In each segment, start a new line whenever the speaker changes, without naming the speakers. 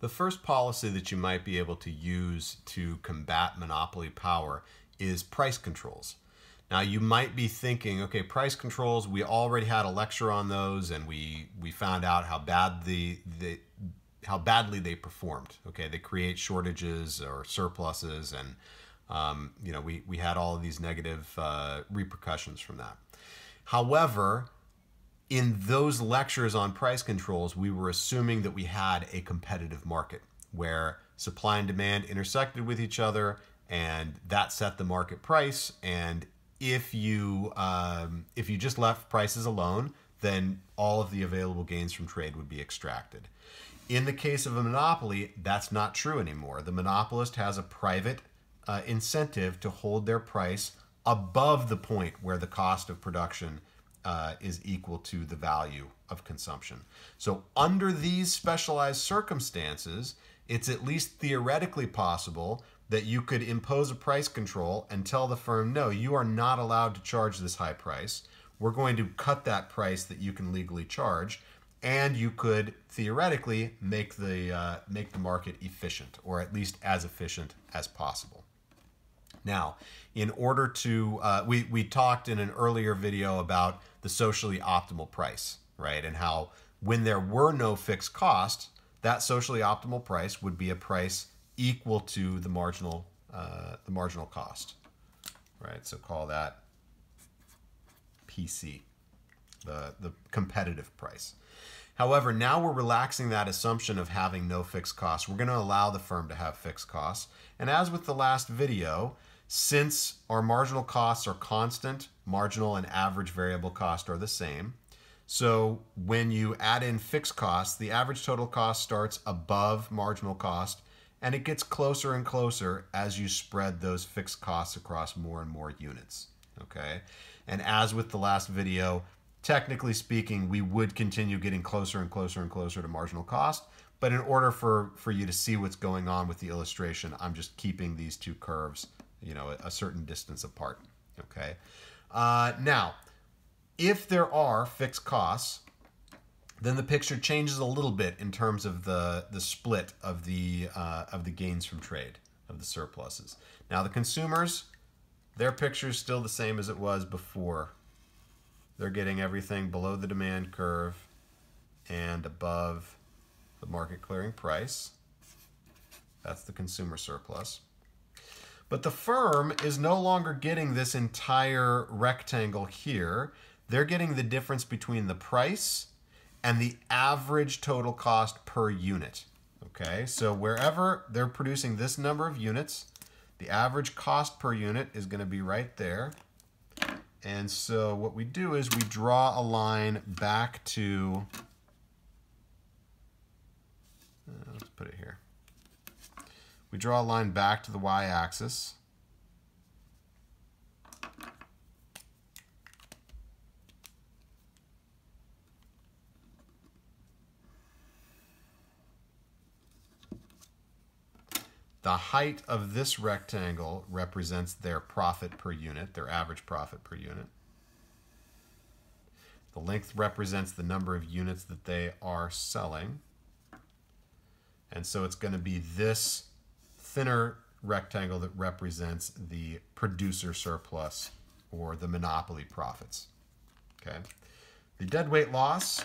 The first policy that you might be able to use to combat monopoly power is price controls. Now you might be thinking, okay, price controls, we already had a lecture on those and we found out how badly they performed. Okay, they create shortages or surpluses, and we had all of these negative repercussions from that. However, in those lectures on price controls, we were assuming that we had a competitive market where supply and demand intersected with each other, and that set the market price. And if you just left prices alone, then all of the available gains from trade would be extracted. In the case of a monopoly, that's not true anymore. The monopolist has a private incentive to hold their price above the point where the cost of production is equal to the value of consumption. So under these specialized circumstances, it's at least theoretically possible that you could impose a price control and tell the firm, no, you are not allowed to charge this high price. We're going to cut that price that you can legally charge, and you could theoretically make the market efficient, or at least as efficient as possible. Now, in order to, we talked in an earlier video about the socially optimal price, right? And how when there were no fixed costs, that socially optimal price would be a price equal to the marginal cost, right? So call that PC, the competitive price. However, now we're relaxing that assumption of having no fixed costs. We're going to allow the firm to have fixed costs. And as with the last video, since our marginal costs are constant, marginal and average variable cost are the same. So when you add in fixed costs, the average total cost starts above marginal cost, and it gets closer and closer as you spread those fixed costs across more and more units, okay? And as with the last video, technically speaking, we would continue getting closer and closer and closer to marginal cost, but in order for you to see what's going on with the illustration, I'm just keeping these two curves, a certain distance apart, okay? Now, if there are fixed costs, then the picture changes a little bit in terms of the split of the gains from trade, of the surpluses. Now, the consumers, their picture is still the same as it was before. They're getting everything below the demand curve and above the market clearing price. That's the consumer surplus. But the firm is no longer getting this entire rectangle here. They're getting the difference between the price and the average total cost per unit. Okay, so wherever they're producing this number of units, the average cost per unit is going to be right there. And so what we do is we draw a line back to, let's put it here. We draw a line back to the y-axis. The height of this rectangle represents their profit per unit, their average profit per unit. The length represents the number of units that they are selling. And so it's going to be this thinner rectangle that represents the producer surplus or the monopoly profits. Okay. The deadweight loss,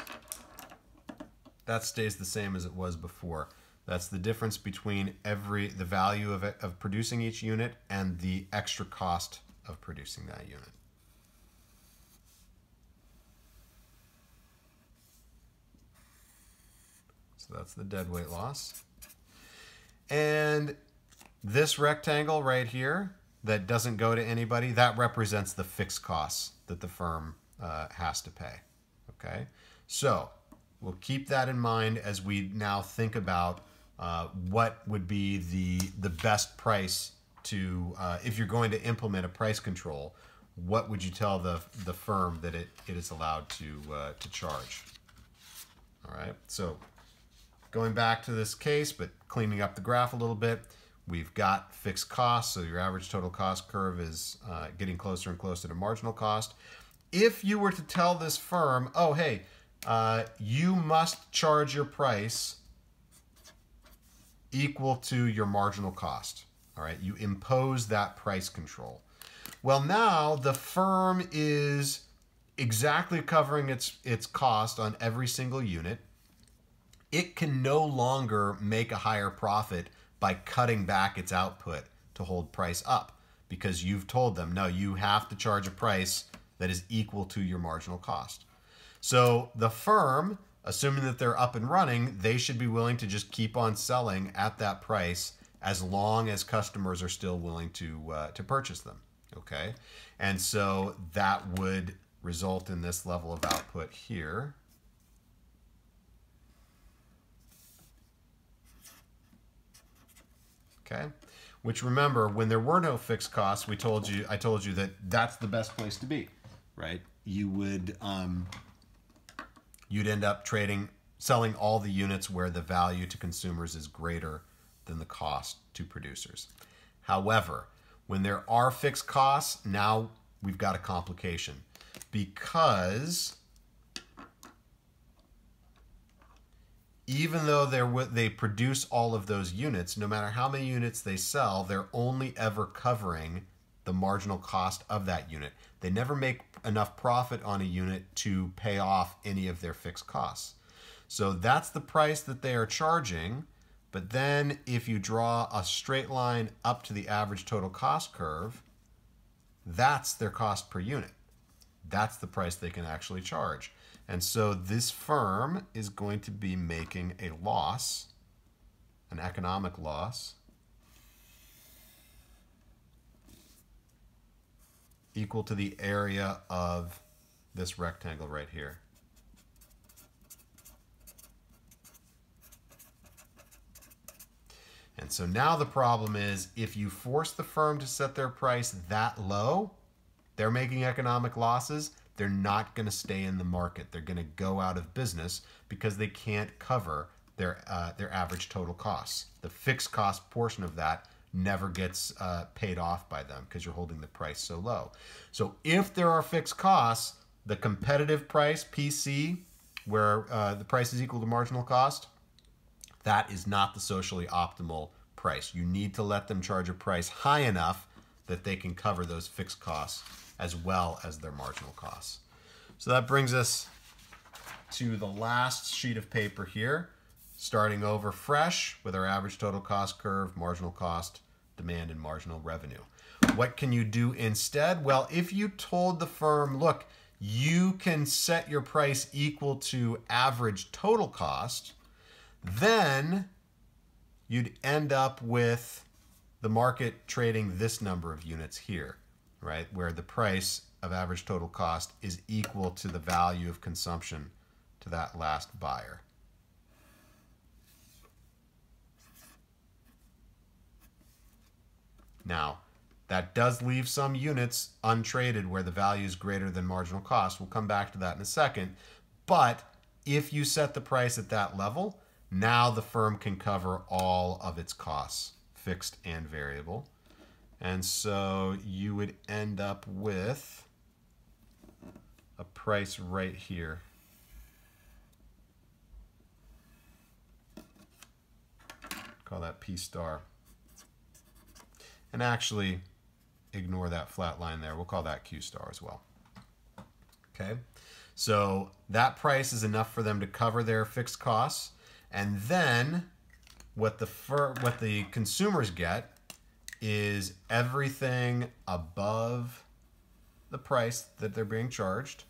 that stays the same as it was before. That's the difference between the value of producing each unit and the extra cost of producing that unit. So that's the deadweight loss. And this rectangle right here that doesn't go to anybody, that represents the fixed costs that the firm has to pay. Okay, so we'll keep that in mind as we now think about what would be the best price to, if you're going to implement a price control, what would you tell the firm that it is allowed to charge? All right, so going back to this case, but cleaning up the graph a little bit, we've got fixed costs, so your average total cost curve is getting closer and closer to marginal cost. If you were to tell this firm, oh, hey, you must charge your price equal to your marginal cost. All right, you impose that price control. Well, now the firm is exactly covering its cost on every single unit. It can no longer make a higher profit by cutting back its output to hold price up, because you've told them, no, you have to charge a price that is equal to your marginal cost. So the firm, assuming that they're up and running, they should be willing to just keep on selling at that price as long as customers are still willing to purchase them. Okay, and so that would result in this level of output here. Okay, which, remember, when there were no fixed costs, I told you that that's the best place to be, right? You would you'd end up selling all the units where the value to consumers is greater than the cost to producers. However, when there are fixed costs, now we've got a complication, because even though they produce all of those units, no matter how many units they sell, they're only ever covering the marginal cost of that unit. They never make enough profit on a unit to pay off any of their fixed costs. So that's the price that they are charging. But then if you draw a straight line up to the average total cost curve, that's their cost per unit. That's the price they can actually charge. And so this firm is going to be making a loss, an economic loss, equal to the area of this rectangle right here. And so now the problem is, if you force the firm to set their price that low, they're making economic losses. They're not going to stay in the market. They're going to go out of business because they can't cover their average total costs. The fixed cost portion of that never gets paid off by them because you're holding the price so low. So if there are fixed costs, the competitive price, PC, where the price is equal to marginal cost, that is not the socially optimal price. You need to let them charge a price high enough that they can cover those fixed costs as well as their marginal costs. So that brings us to the last sheet of paper here, starting over fresh with our average total cost curve, marginal cost, demand, and marginal revenue. What can you do instead? Well, if you told the firm, look, you can set your price equal to average total cost, then you'd end up with the market trading this number of units here, right? Where the price of average total cost is equal to the value of consumption to that last buyer. Now, that does leave some units untraded where the value is greater than marginal cost. We'll come back to that in a second. But if you set the price at that level, now the firm can cover all of its costs, fixed and variable. And so you would end up with a price right here. Call that P star. And actually, ignore that flat line there. We'll call that Q star as well. Okay, so that price is enough for them to cover their fixed costs. And then what the consumers get is everything above the price that they're being charged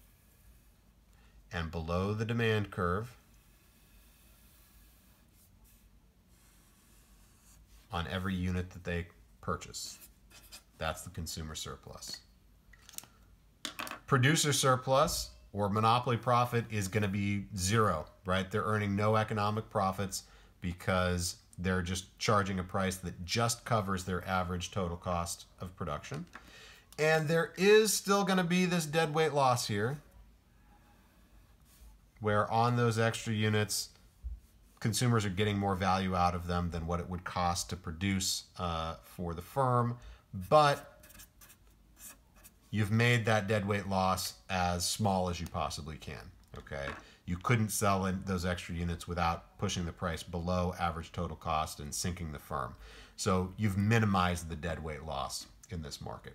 and below the demand curve on every unit that they purchase. That's the consumer surplus. Producer surplus or monopoly profit is going to be zero, right? They're earning no economic profits because they're just charging a price that just covers their average total cost of production. And there is still going to be this deadweight loss here, where on those extra units, consumers are getting more value out of them than what it would cost to produce for the firm. But you've made that deadweight loss as small as you possibly can, okay? you couldn't sell in those extra units without pushing the price below average total cost and sinking the firm. So you've minimized the deadweight loss in this market.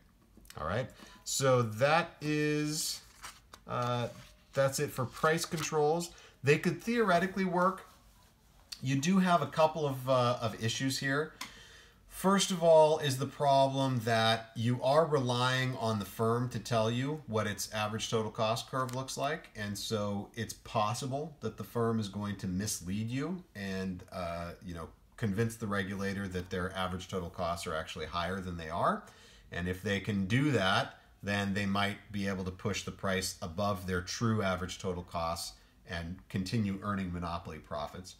All right, so that is that's it for price controls. They could theoretically work. You do have a couple of issues here. First of all is the problem that you are relying on the firm to tell you what its average total cost curve looks like, and so it's possible that the firm is going to mislead you and convince the regulator that their average total costs are actually higher than they are. And if they can do that, then they might be able to push the price above their true average total costs and continue earning monopoly profits.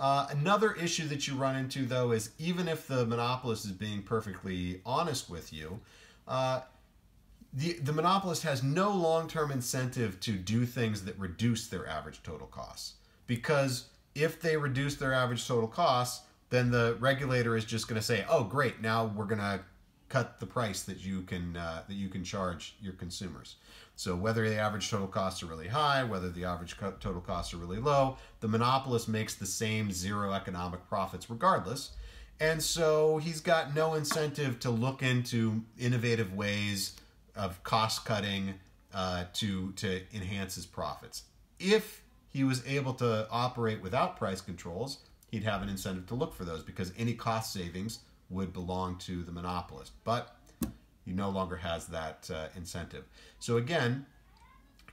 Another issue that you run into, though, is even if the monopolist is being perfectly honest with you, the monopolist has no long-term incentive to do things that reduce their average total costs. Because if they reduce their average total costs, then the regulator is just going to say, oh, great, now we're going to cut the price that you can charge your consumers. So whether the average total costs are really high, whether the average total costs are really low, the monopolist makes the same zero economic profits regardless. And so he's got no incentive to look into innovative ways of cost cutting to enhance his profits. If he was able to operate without price controls, he'd have an incentive to look for those because any cost savings would belong to the monopolist. But he no longer has that incentive. So again,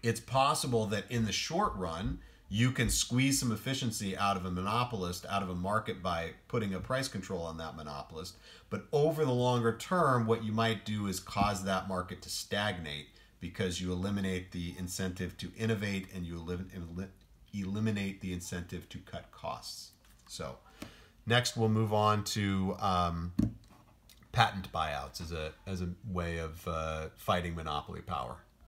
it's possible that in the short run, you can squeeze some efficiency out of a monopolist, out of a market by putting a price control on that monopolist. But over the longer term, what you might do is cause that market to stagnate because you eliminate the incentive to innovate and you eliminate the incentive to cut costs. So next, we'll move on to patent buyouts as a way of fighting monopoly power.